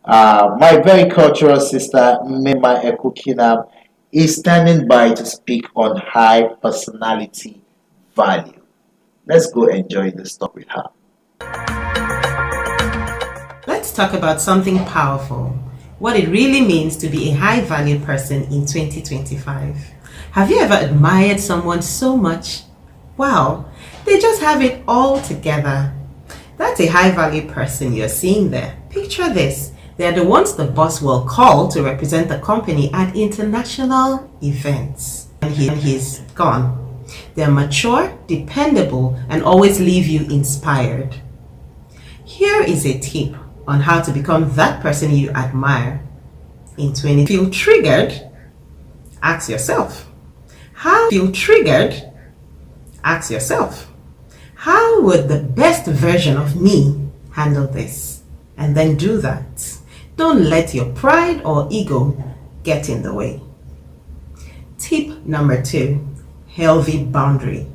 My very cultural sister, Mema Ekukina, is standing by to speak on high personality value. Let's go enjoy this talk with her. Let's talk about something powerful, what it really means to be a high value person in 2025. Have you ever admired someone so much? Wow, they just have it all together. That's a high value person you're seeing there. Picture this. They're the ones the boss will call to represent the company at international events. And he's gone. They're mature, dependable, and always leave you inspired. Here is a tip on how to become that person you admire. In 20, feel triggered? Ask yourself. How feel triggered? Ask yourself. How would the best version of me handle this? And then do that. Don't let your pride or ego get in the way. Tip number 2, healthy boundary.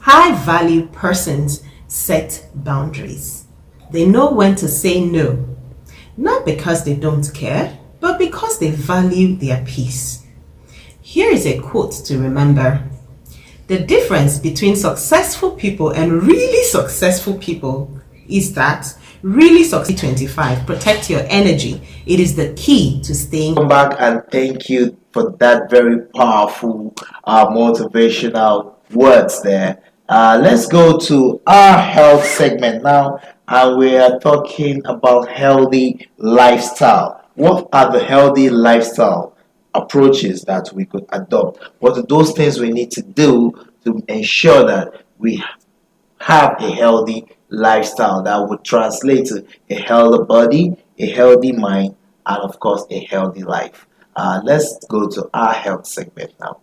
High value persons set boundaries. They know when to say no, not because they don't care, but because they value their peace. Here is a quote to remember. The difference between successful people and really successful people is that really succeed 25. Protect your energy. It is the key to staying. Come back and thank you for that very powerful motivational words there. Let's go to our health segment now, and we are talking about healthy lifestyle. What are the healthy lifestyle approaches that we could adopt? What are those things we need to do to ensure that we have a healthy lifestyle that would translate to a healthy body, a healthy mind, and of course a healthy life? Let's go to our health segment now.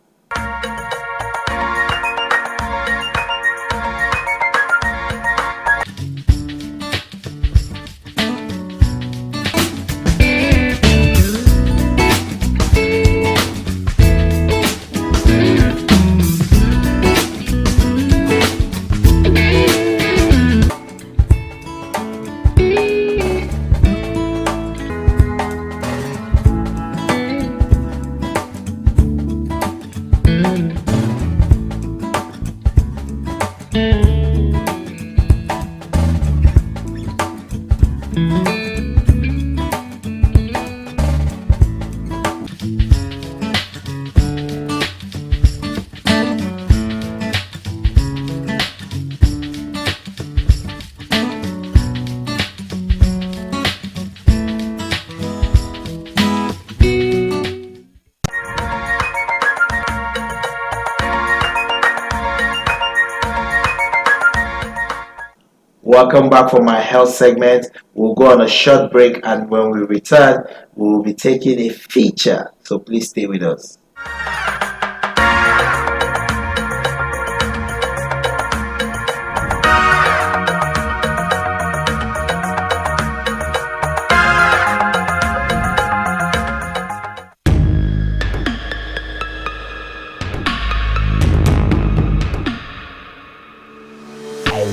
Welcome back for my health segment. We'll go on a short break, and when we return, we will be taking a feature. So please stay with us.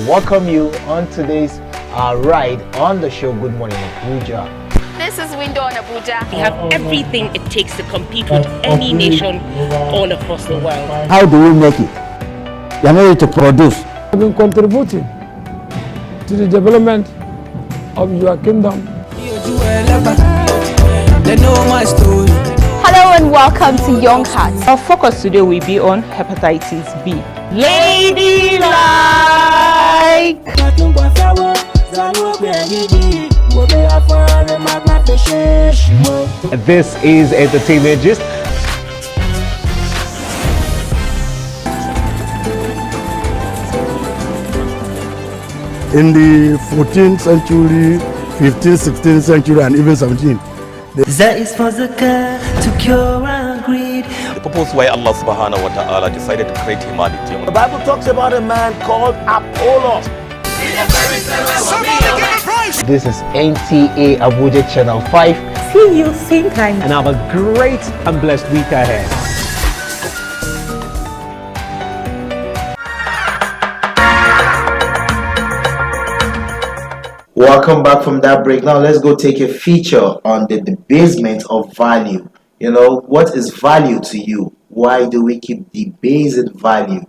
Welcome you on today's ride on the show Good Morning Abuja. This is Window on Abuja. We have everything it takes to compete with any nation all across the world. How do we make it? We are ready to produce. I've been contributing to the development of your kingdom. They know my story. Hello and welcome to Young Hearts. Our focus today will be on hepatitis B. Ladylike! This is Entertainment Gist. In the 14th century, 15th, 16th century, and even 17th. That is for zakah to cure our greed. The purpose why Allah subhanahu wa ta'ala decided to create humanity. The Bible talks about a man called Apollo. This is NTA Abuja Channel 5. See you same time. And have a great and blessed week ahead. Welcome back from that break. Now let's go take a feature on the debasement of value. What is value to you? Why do we keep debasing value?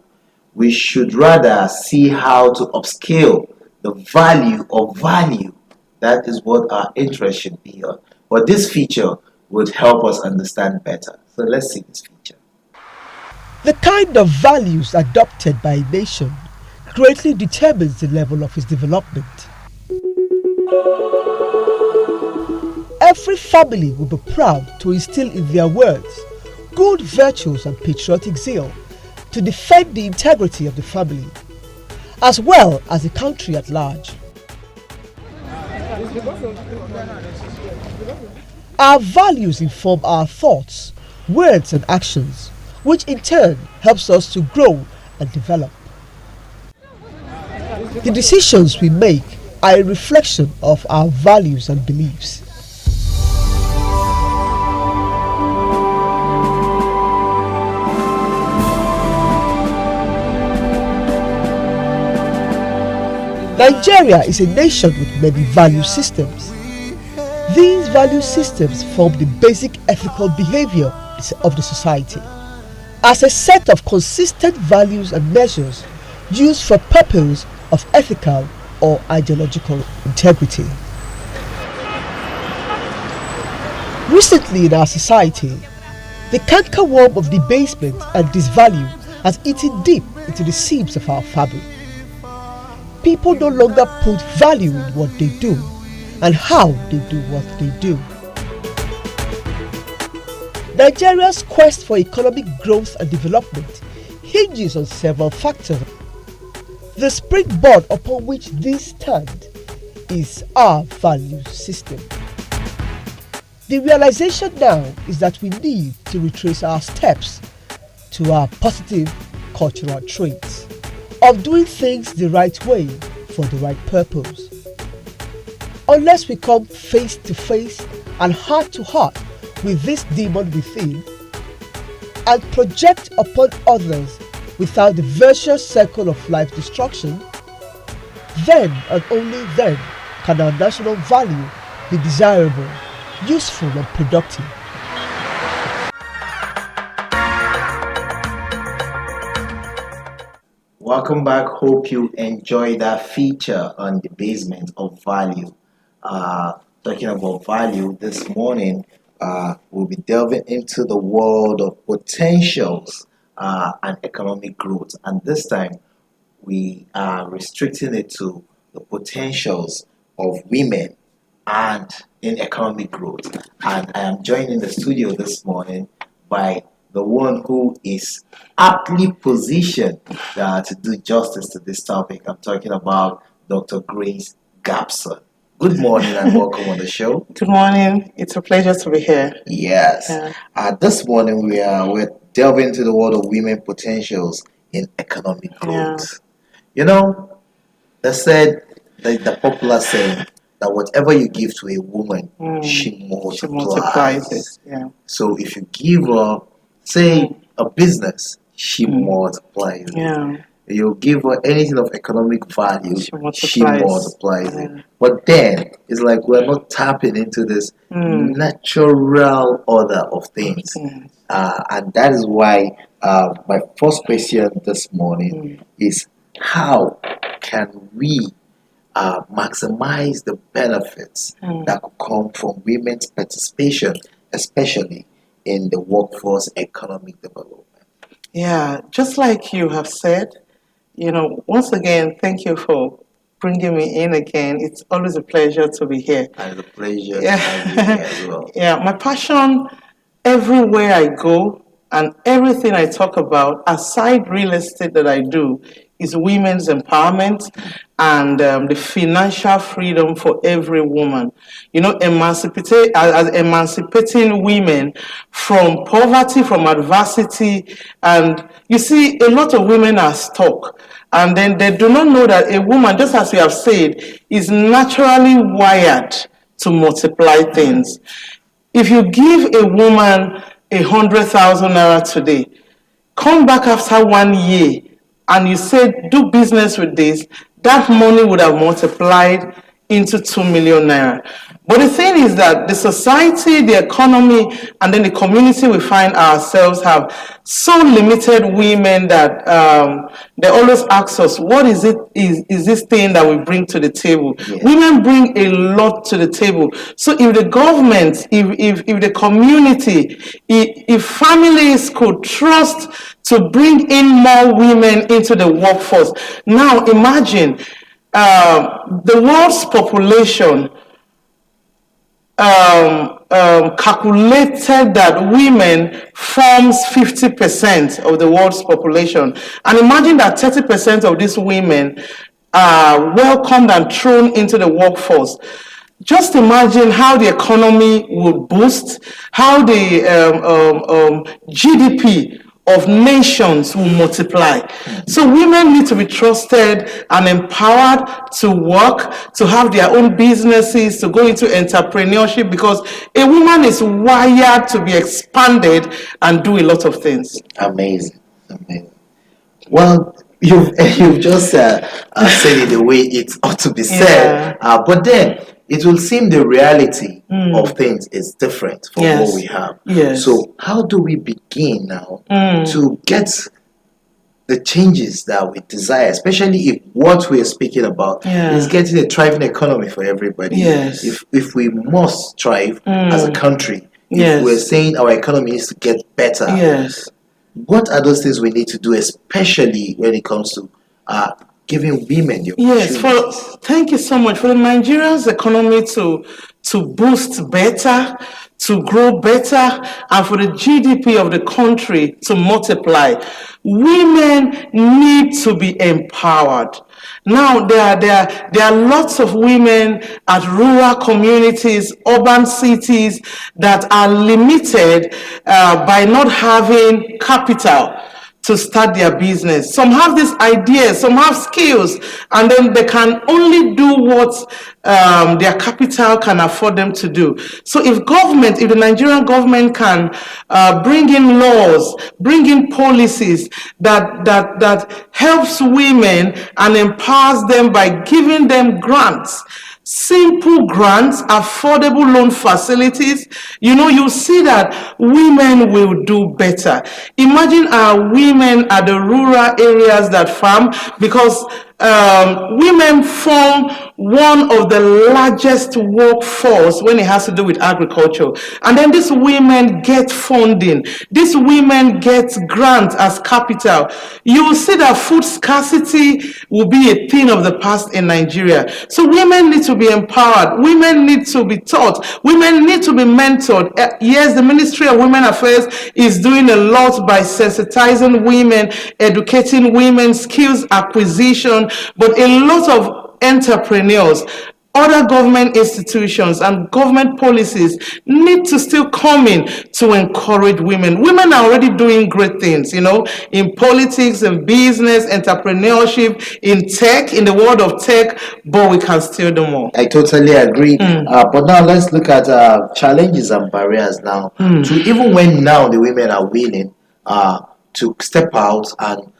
We should rather see how to upscale the value of value. That is what our interest should be on. But this feature would help us understand better. So let's see this feature. The kind of values adopted by a nation greatly determines the level of its development. Every family will be proud to instill in their words good virtues and patriotic zeal to defend the integrity of the family, as well as the country at large. Our values inform our thoughts, words and actions, which in turn helps us to grow and develop. The decisions we make are a reflection of our values and beliefs. Nigeria is a nation with many value systems. These value systems form the basic ethical behavior of the society as a set of consistent values and measures used for purpose of ethical or ideological integrity. Recently in our society, the cankerworm of debasement and disvalue has eaten deep into the seams of our fabric. People no longer put value in what they do and how they do what they do. Nigeria's quest for economic growth and development hinges on several factors. The springboard upon which these stand is our value system. The realization now is that we need to retrace our steps to our positive cultural traits of doing things the right way for the right purpose. Unless we come face to face and heart to heart with this demon within and project upon others without the virtuous circle of life destruction, then and only then can our national value be desirable, useful and productive. Welcome back. Hope you enjoyed that feature on the basement of value. Talking about value this morning, we'll be delving into the world of potentials and economic growth. And this time, we are restricting it to the potentials of women and in economic growth. And I am joined in the studio this morning by the one who is aptly positioned to do justice to this topic. I'm talking about Dr. Grace Gabson. Good morning and welcome on the show. Good morning. It's a pleasure to be here. Yes. This morning we're delving into the world of women potentials in economic growth. They said the popular saying that whatever you give to a woman, she multiplies it. Yeah. So if you give her, say, a business, she multiplies it. Yeah. You give her anything of economic value, she multiplies Yeah. it. But then it's like we're not tapping into this natural order of things. And that is why my first question this morning is how can we maximize the benefits that could come from women's participation, especially in the workforce economic development? Yeah, just like you have said, once again, thank you for bringing me in again. It's always a pleasure to be here. And it's a pleasure to have you here as well. Yeah, my passion everywhere I go and everything I talk about, aside real estate that I do, is women's empowerment and the financial freedom for every woman. Emancipating women from poverty, from adversity. And you see, a lot of women are stuck. And then they do not know that a woman, just as we have said, is naturally wired to multiply things. If you give a woman 100,000 naira today, come back after 1 year, and you say, do business with this, that money would have multiplied into 2 million naira. But the thing is that the society, the economy, and then the community we find ourselves have so limited women that they always ask us, what is it, is this thing that we bring to the table? Yeah. Women bring a lot to the table. So if the government, if the community, if families could trust to bring in more women into the workforce. Now imagine the world's population calculated that women forms 50% of the world's population. And imagine that 30% of these women are welcomed and thrown into the workforce. Just imagine how the economy would boost, how the GDP of nations will multiply. So women need to be trusted and empowered to work, to have their own businesses, to go into entrepreneurship, because a woman is wired to be expanded and do a lot of things. Amazing. Well, you've just said it the way it ought to be said, but then it will seem the reality of things is different from what we have. Yes. So how do we begin now to get the changes that we desire, especially if what we are speaking about is getting a thriving economy for everybody? Yes. If we must thrive as a country, if we're saying our economy needs to get better, what are those things we need to do, especially when it comes to giving women the opportunity? Thank you so much. For the Nigeria's economy to boost better, to grow better, and for the GDP of the country to multiply, women need to be empowered. Now, there are lots of women at rural communities, urban cities that are limited by not having capital to start their business. Some have these ideas, some have skills, and then they can only do what their capital can afford them to do. So if the Nigerian government can bring in laws, bring in policies that helps women and empowers them by giving them grants, simple grants, affordable loan facilities, you see that women will do better. Imagine our women at the rural areas that farm, because women form one of the largest workforce when it has to do with agriculture. And then these women get funding. These women get grants as capital. You will see that food scarcity will be a thing of the past in Nigeria. So women need to be empowered. Women need to be taught. Women need to be mentored. Yes, the Ministry of Women Affairs is doing a lot by sensitizing women, educating women, skills acquisition, but a lot of entrepreneurs, other government institutions, and government policies need to still come in to encourage women. Women are already doing great things, in politics, in business, entrepreneurship, in tech, in the world of tech, but we can still do more. I totally agree. But now let's look at challenges and barriers now. To even when now the women are willing to step out and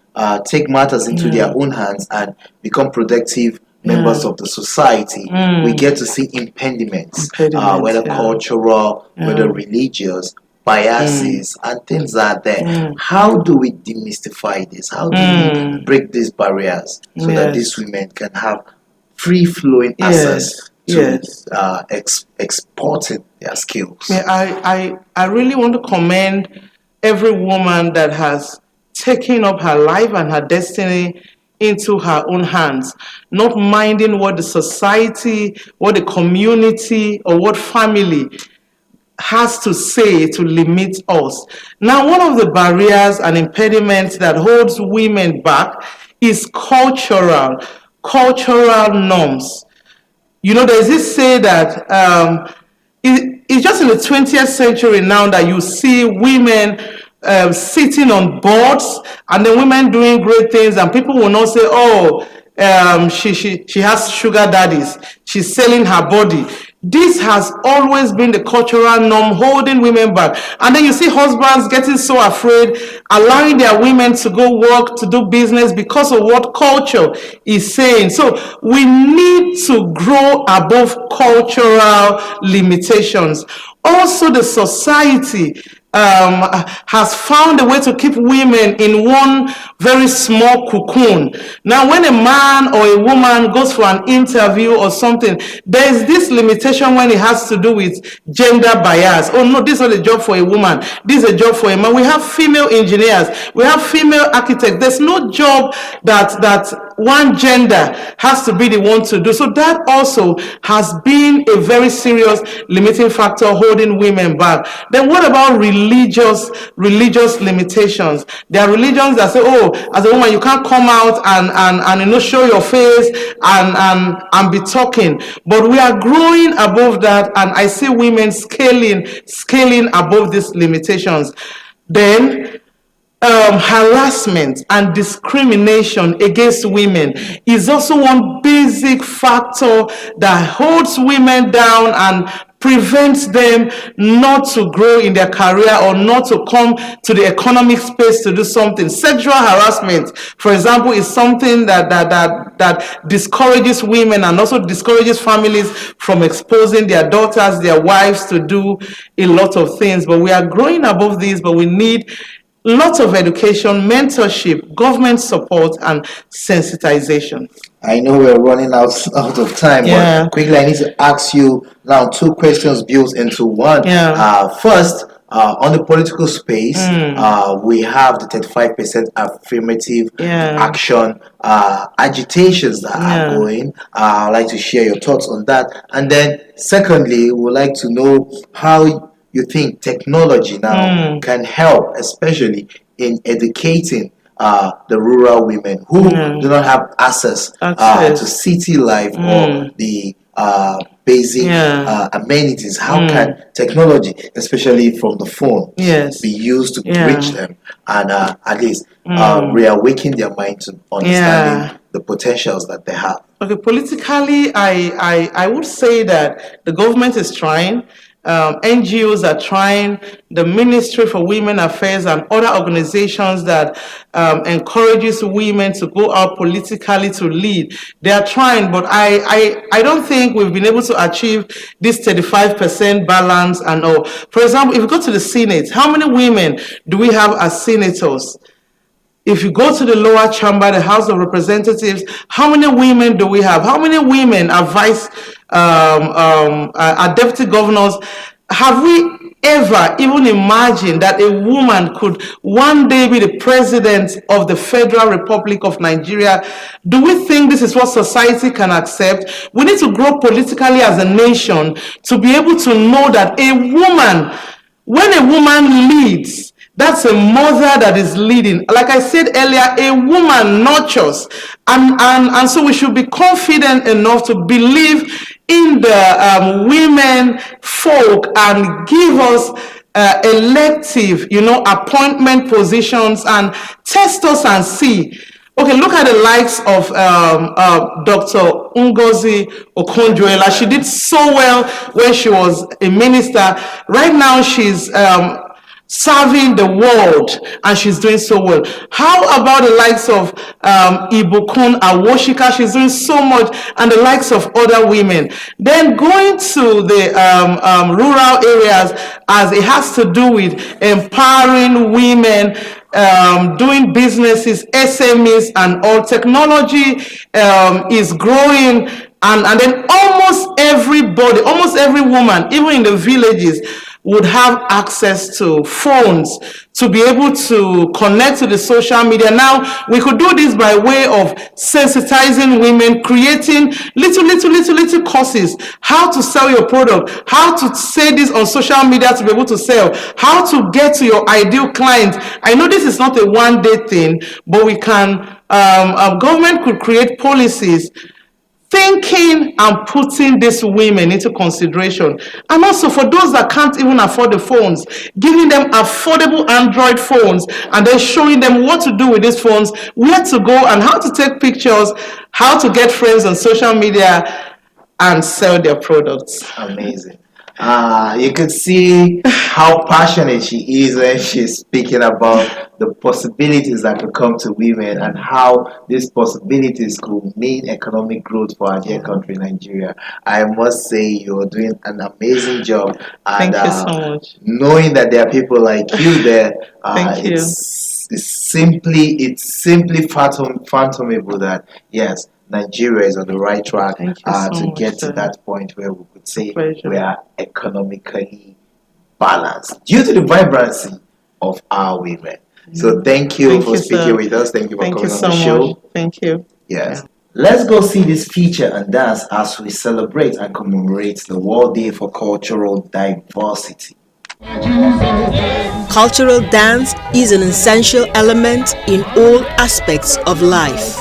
take matters into their own hands and become productive members of the society, we get to see impediments, whether cultural, whether religious, biases, and things like that. How do we demystify this? How do we break these barriers so that these women can have free-flowing access to exporting their skills? I really want to commend every woman that has taken up her life and her destiny into her own hands, not minding what the society, what the community, or what family has to say to limit us. Now, one of the barriers and impediments that holds women back is cultural norms. There's this say that it's just in the 20th century now that you see women sitting on boards, and the women doing great things, and people will not say, she has sugar daddies, she's selling her body. This has always been the cultural norm holding women back. And then you see husbands getting so afraid, allowing their women to go work, to do business because of what culture is saying. So we need to grow above cultural limitations. Also, the society has found a way to keep women in one very small cocoon. Now, when a man or a woman goes for an interview or something, there is this limitation when it has to do with gender bias. Oh no, this is not a job for a woman. This is a job for a man. We have female engineers. We have female architects. There's no job that one gender has to be the one to do. So that also has been a very serious limiting factor holding women back. Then what about religious limitations? There are religions that say, oh, as a woman you can't come out and show your face and be talking. But we are growing above that, and I see women scaling above these limitations. Then harassment and discrimination against women is also one basic factor that holds women down and prevents them not to grow in their career or not to come to the economic space to do something. Sexual harassment, for example, is something that discourages women and also discourages families from exposing their daughters, their wives to do a lot of things. But we are growing above this, but we need lots of education, mentorship, government support, and sensitization. I know we're running out of time, but quickly I need to ask you now two questions built into one. First, on the political space, we have the 35% affirmative action agitations that are going. I'd like to share your thoughts on that. And then secondly, we would like to know how you think technology now can help, especially in educating the rural women who do not have access to city life or the basic amenities. How can technology, especially from the phone, be used to reach them and at least reawaken their mind to understanding the potentials that they have? Okay, politically, I would say that the government is trying. NGOs are trying, the Ministry for Women Affairs and other organizations that encourages women to go out politically to lead. They are trying, but I don't think we've been able to achieve this 35% balance and all. For example, if you go to the Senate, how many women do we have as senators? If you go to the lower chamber, the House of Representatives, how many women do we have? How many women are are deputy governors? Have we ever even imagined that a woman could one day be the president of the Federal Republic of Nigeria? Do we think this is what society can accept? We need to grow politically as a nation to be able to know that when a woman leads, that's a mother that is leading. Like I said earlier, a woman nurtures. And so we should be confident enough to believe in the women folk and give us elective, appointment positions and test us and see. Okay, look at the likes of Dr. Ngozi Okonjo-Iweala. She did so well when she was a minister. Right now, she's serving the world, and she's doing so well. How about the likes of Ibukun Awoshika? She's doing so much, and the likes of other women. Then going to the rural areas, as it has to do with empowering women, doing businesses, SMEs, and all. Technology is growing, and then almost everybody, almost every woman, even in the villages, would have access to phones to be able to connect to the social media. Now, we could do this by way of sensitizing women, creating little courses, how to sell your product, how to say this on social media to be able to sell, how to get to your ideal client. I know this is not a one-day thing, but we can, government could create policies thinking and putting these women into consideration. And also for those that can't even afford the phones, giving them affordable Android phones and then showing them what to do with these phones, where to go and how to take pictures, how to get friends on social media. and sell their products. Amazing. You could see how passionate she is when she's speaking about the possibilities that could come to women and how these possibilities could mean economic growth for our dear country, Nigeria. I must say you're doing an amazing job. And Thank you so much. knowing that there are people like you there, Thank you. it's simply fathomable that yes, Nigeria is on the right track to get to that point where we could say we are economically balanced due to the vibrancy of our women. So thank you for speaking with us. Thank you for coming on the show. Thank you. Yes. Yeah. Let's go see this feature and dance as we celebrate and commemorate the World Day for Cultural Diversity. Cultural dance is an essential element in all aspects of life.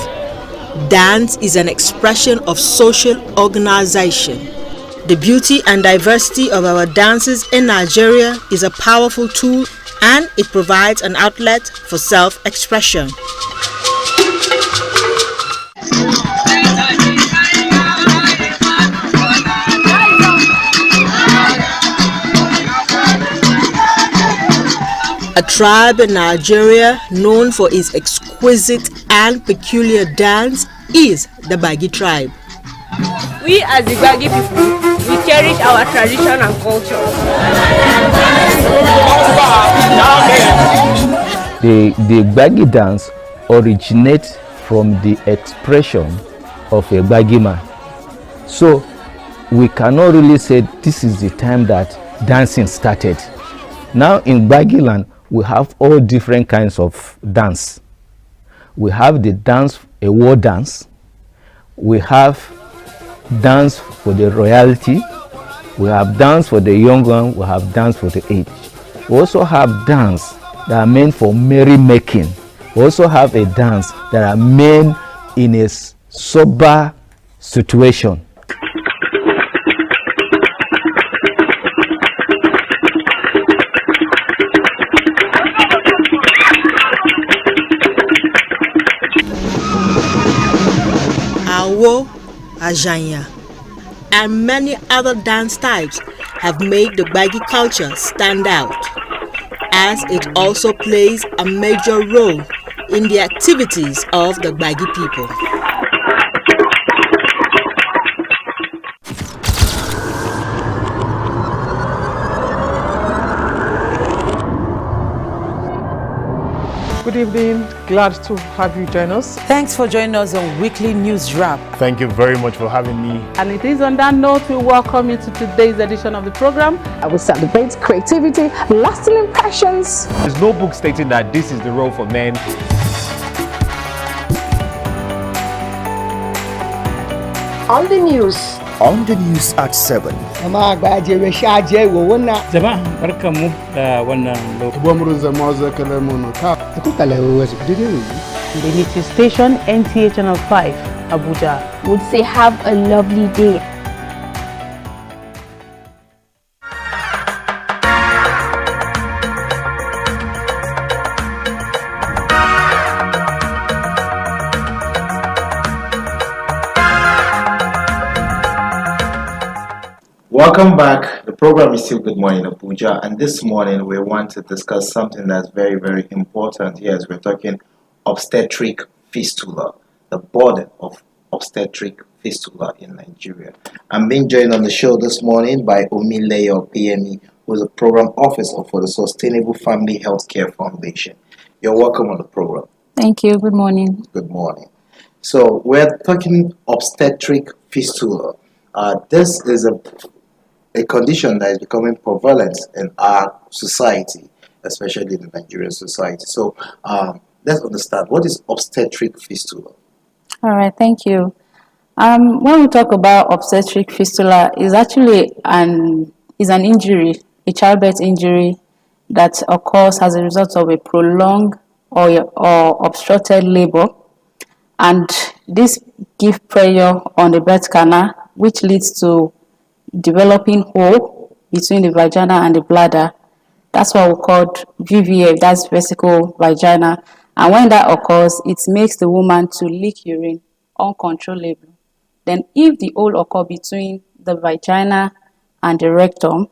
Dance is an expression of social organization. The beauty and diversity of our dances in Nigeria is a powerful tool, and it provides an outlet for self-expression. A tribe in Nigeria known for its exquisite and peculiar dance is the Gbagi tribe. We as the Gbagi people, we cherish our tradition and culture. The Gbagi dance originates from the expression of a Gbagi man. So we cannot really say this is the time that dancing started. Now in Gbagi land, we have all different kinds of dance. We have the dance, a war dance. We have dance for the royalty. We have dance for the young one. We have dance for the aged. We also have dance that are meant for merrymaking. We also have a dance that are meant in a sober situation. Awo, Ajanya, and many other dance types have made the Gbagi culture stand out, as it also plays a major role in the activities of the Gbagi people. Good evening. Glad to have you join us. Thanks for joining us on Weekly News Wrap. Thank you very much for having me. And it is on that note we welcome you to today's edition of the program. I will celebrate creativity, lasting impressions. There's no book stating that this is the role for men. On the news. On the news at 7. The Native Station, NTA Channel 5, Abuja. Would say have a lovely day. Welcome back. The program is still Good Morning Abuja, and this morning we want to discuss something that's very, very important. Yes, we're talking obstetric fistula, the burden of obstetric fistula in Nigeria. I'm being joined on the show this morning by Omileyo PME, who is a program officer for the Sustainable Family Healthcare Foundation. You're welcome on the program. Thank you. Good morning. Good morning. So we're talking obstetric fistula. This is a condition that is becoming prevalent in our society, especially in the Nigerian society. So let's understand, what is obstetric fistula? All right, thank you. When we talk about obstetric fistula, is actually an injury, a childbirth injury that occurs as a result of a prolonged or obstructed labor, and this gives pressure on the birth canal, which leads to developing hole between the vagina and the bladder. That's what we call VVF, that's vesical vagina. And when that occurs, it makes the woman to leak urine uncontrollably. Then if the hole occur between the vagina and the rectum,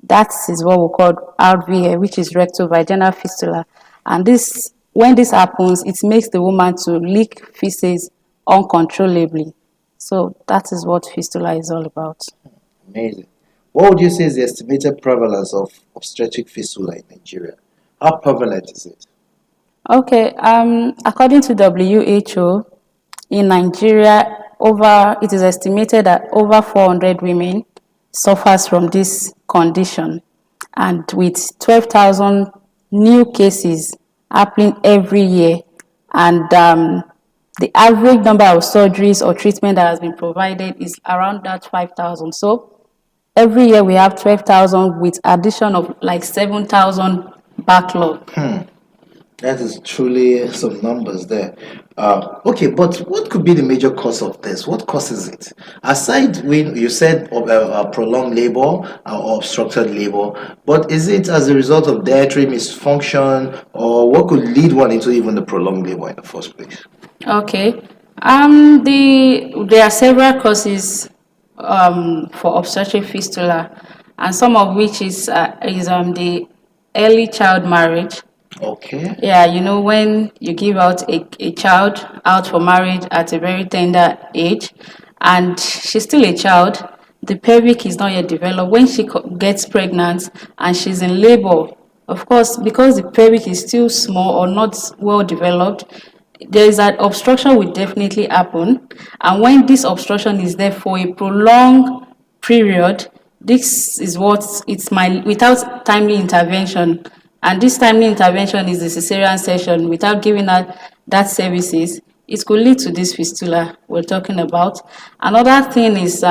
that is what we call RVF, which is rectovaginal fistula. And this, when this happens, it makes the woman to leak feces uncontrollably. So that is what fistula is all about. Amazing. What would you say is the estimated prevalence of obstetric fistula in Nigeria? How prevalent is it? Okay, according to WHO, in Nigeria, it is estimated that over 400 women suffers from this condition, and with 12,000 new cases happening every year, and the average number of surgeries or treatment that has been provided is around that 5,000. So every year we have 12,000 with addition of like 7,000 backlog. That is truly some numbers there. Okay, but what could be the major cause of this? What causes it? Aside when you said prolonged labor or obstructed labor, but is it as a result of dietary misfunction, or what could lead one into even the prolonged labor in the first place? Okay. There are several causes for obstetric fistula, and some of which is the early child marriage. Okay. Yeah, you know, when you give out a child out for marriage at a very tender age, and she's still a child, the pelvic is not yet developed. When she gets pregnant and she's in labor, of course, because the pelvic is still small or not well developed, there is an obstruction will definitely happen. And when this obstruction is there for a prolonged period, this is without timely intervention. And this timely intervention is the cesarean section. Without giving that services, it could lead to this fistula we're talking about. Another thing is,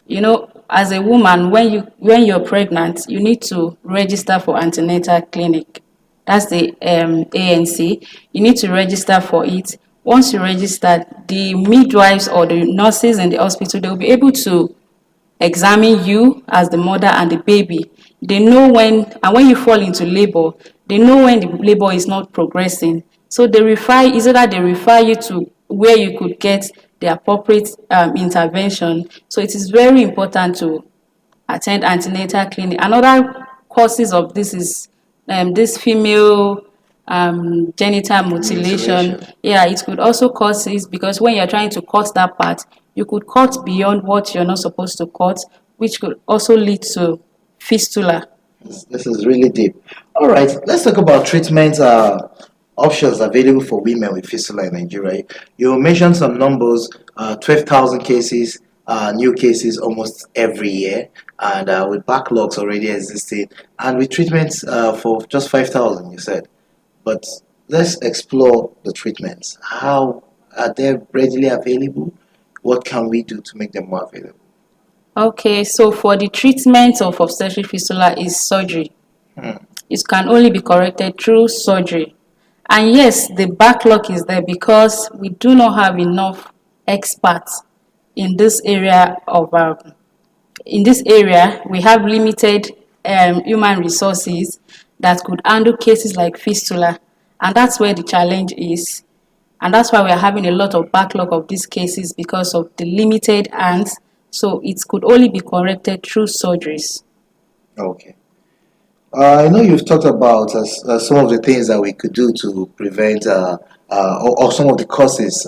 you know, as a woman, when you're pregnant, you need to register for antenatal clinic. That's the ANC. You need to register for it. Once you register, the midwives or the nurses in the hospital, they will be able to examine you as the mother and the baby. They know when you fall into labor, they know when the labor is not progressing. So they refer you to where you could get the appropriate intervention. So it is very important to attend antenatal clinic. Another causes of this is this female genital mutilation. Yeah, it could also cause this because when you're trying to cut that part, you could cut beyond what you're not supposed to cut, which could also lead to fistula. This is really deep. All right, let's talk about treatment options available for women with fistula in Nigeria. You mentioned some numbers, 12,000 cases, new cases almost every year, and with backlogs already existing, and with treatments for just 5,000, you said. But let's explore the treatments. How are they readily available? What can we do to make them more available? Okay, so for the treatment of obstetric fistula is surgery. It can only be corrected through surgery. And yes, the backlog is there because we do not have enough experts in this area we have limited human resources that could handle cases like fistula, and that's where the challenge is. And that's why we're having a lot of backlog of these cases because of the limited hands. So it could only be corrected through surgeries. Okay. I know you've talked about some of the things that we could do to prevent, or some of the causes,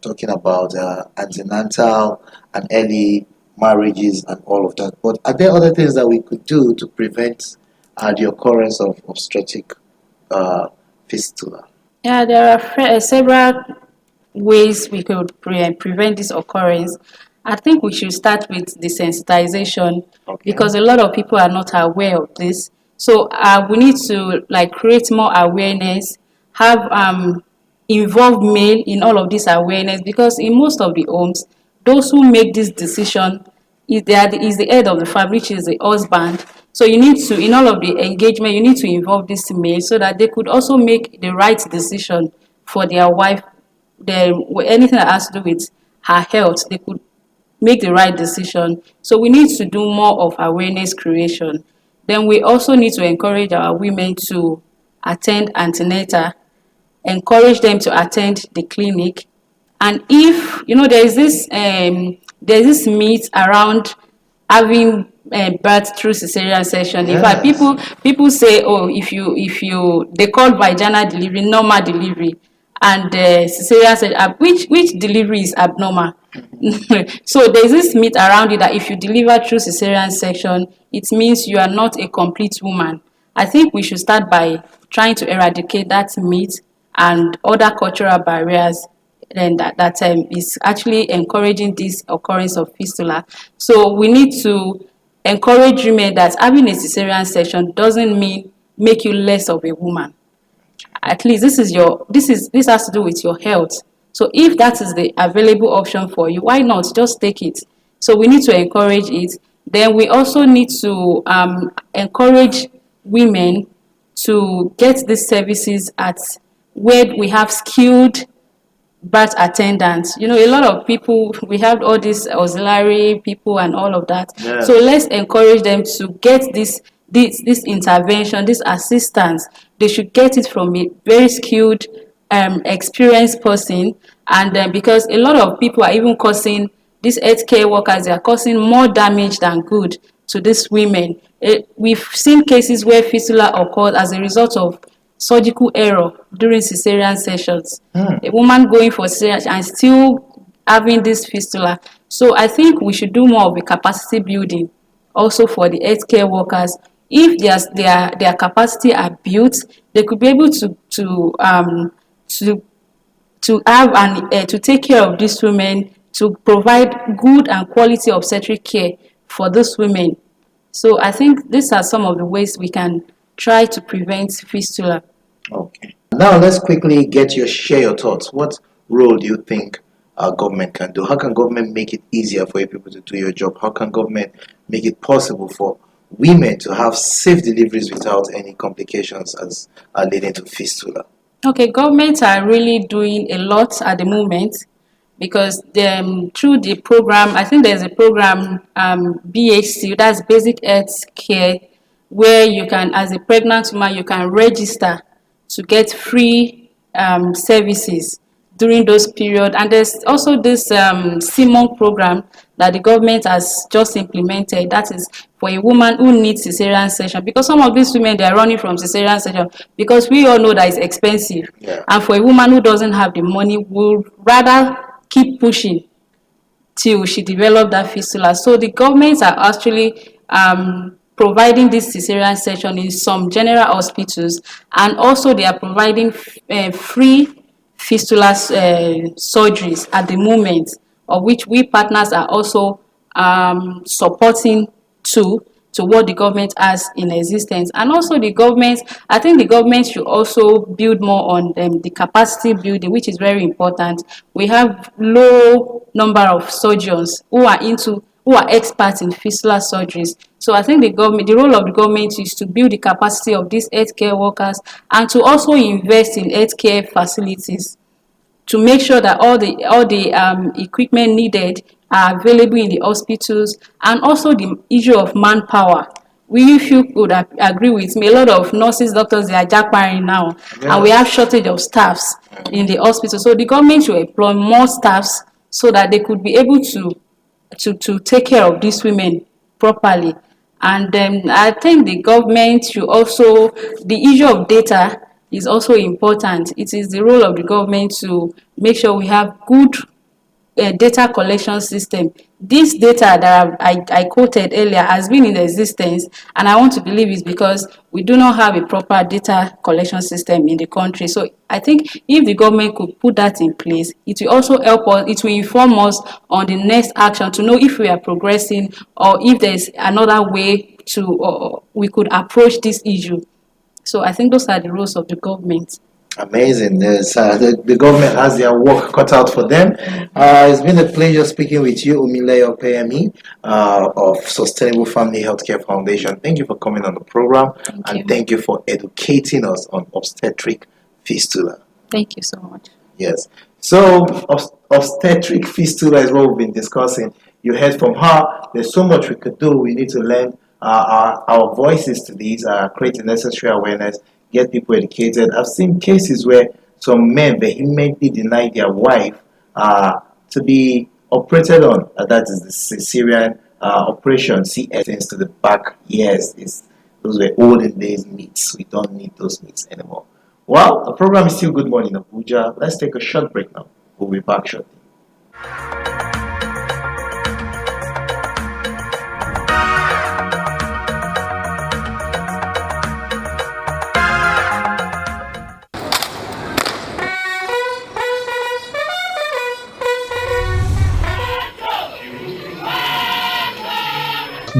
talking about antenatal and early marriages and all of that. But are there other things that we could do to prevent the occurrence of obstetric fistula? Yeah, there are several ways we could prevent this occurrence. I think we should start with desensitization because a lot of people are not aware of this. So we need to create more awareness, have involve male in all of this awareness because in most of the homes, those who make this decision is the head of the family, which is the husband. So you need to, in all of the engagement, you need to involve this male so that they could also make the right decision for their wife. Anything that has to do with her health, they could make the right decision. So we need to do more of awareness creation. Then we also need to encourage our women to attend antenatal, encourage them to attend the clinic, And if there's this myth around having birth through cesarean section. In fact, people say, oh, if you they call vaginal delivery normal delivery, and cesarean section, which delivery is abnormal. So there's this myth around it that if you deliver through cesarean section, it means you are not a complete woman. I think we should start by trying to eradicate that myth and other cultural barriers and that is actually encouraging this occurrence of fistula. So we need to encourage women that having a cesarean section doesn't mean make you less of a woman. At least this has to do with your health. So if that is the available option for you, why not just take it? So we need to encourage it. Then we also need to encourage women to get these services at where we have skilled birth attendants. A lot of people, we have all these auxiliary people and all of that. Yes. So let's encourage them to get this intervention, this assistance. They should get it from a very skilled, experienced person. And because a lot of people are even causing, these healthcare workers, they are causing more damage than good to these women. We've seen cases where fistula occurred as a result of surgical error during cesarean sessions. A woman going for cesarean and still having this fistula. So I think we should do more of a capacity building also for the healthcare workers. If their capacity are built, they could be able to have and to take care of these women, to provide good and quality obstetric care for those women. So I think these are some of the ways we can try to prevent fistula. Okay. Now let's quickly share your thoughts. What role do you think our government can do? How can government make it easier for you people to do your job? How can government make it possible for women to have safe deliveries without any complications as leading to fistula? Okay, governments are really doing a lot at the moment because through the program, I think there's a program, BHC, that's Basic Health Care, where you can, as a pregnant woman, you can register to get free services during those periods. And there's also this CMON program that the government has just implemented. That is for a woman who needs cesarean section, because some of these women, they are running from cesarean section because we all know that it's expensive. Yeah. And for a woman who doesn't have the money, would rather keep pushing till she develop that fistula. So the governments are actually providing this cesarean section in some general hospitals, and also they are providing free fistula surgeries at the moment, of which we partners are also supporting to what the government has in existence. And also the government, I think the government should also build more on the capacity building, which is very important. We have low number of surgeons who are experts in fistula surgeries. So I think the role of the government is to build the capacity of these healthcare workers and to also invest in healthcare facilities to make sure that all the equipment needed are available in the hospitals, and also the issue of manpower. If you could agree with me, a lot of nurses, doctors, they are jackparing now, and we have shortage of staffs in the hospital. So the government should employ more staffs so that they could be able to take care of these women properly. And then I think the government should also, the issue of data is also important. It is the role of the government to make sure we have good data collection system. This data that I quoted earlier has been in existence, and I want to believe it's because we do not have a proper data collection system in the country. So I think if the government could put that in place, it will also help us, it will inform us on the next action to know if we are progressing or if there's another way to we could approach this issue. So I think those are the roles of the government. Amazing. The government has their work cut out for them. It's been a pleasure speaking with you, Umileyo Payemi of Sustainable Family Healthcare Foundation. Thank you for coming on the program, thank you for educating us on obstetric fistula. Thank you so much. Yes. So obstetric fistula is what we've been discussing. You heard from her. There's so much we could do. We need to lend our voices to these, create the necessary awareness, get people educated. I've seen cases where some men vehemently deny their wife to be operated on. That is the Syrian operation. CS to the back. Yes, those were olden days meats. We don't need those meats anymore. Well, the program is still Good Morning Abuja. Let's take a short break now. We'll be back shortly.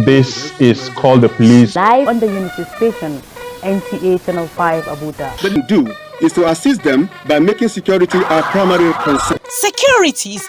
This is called the police. Live on the Unity Station, NTA Channel 5 Abuja. What we do is to assist them by making security our primary concern. Security is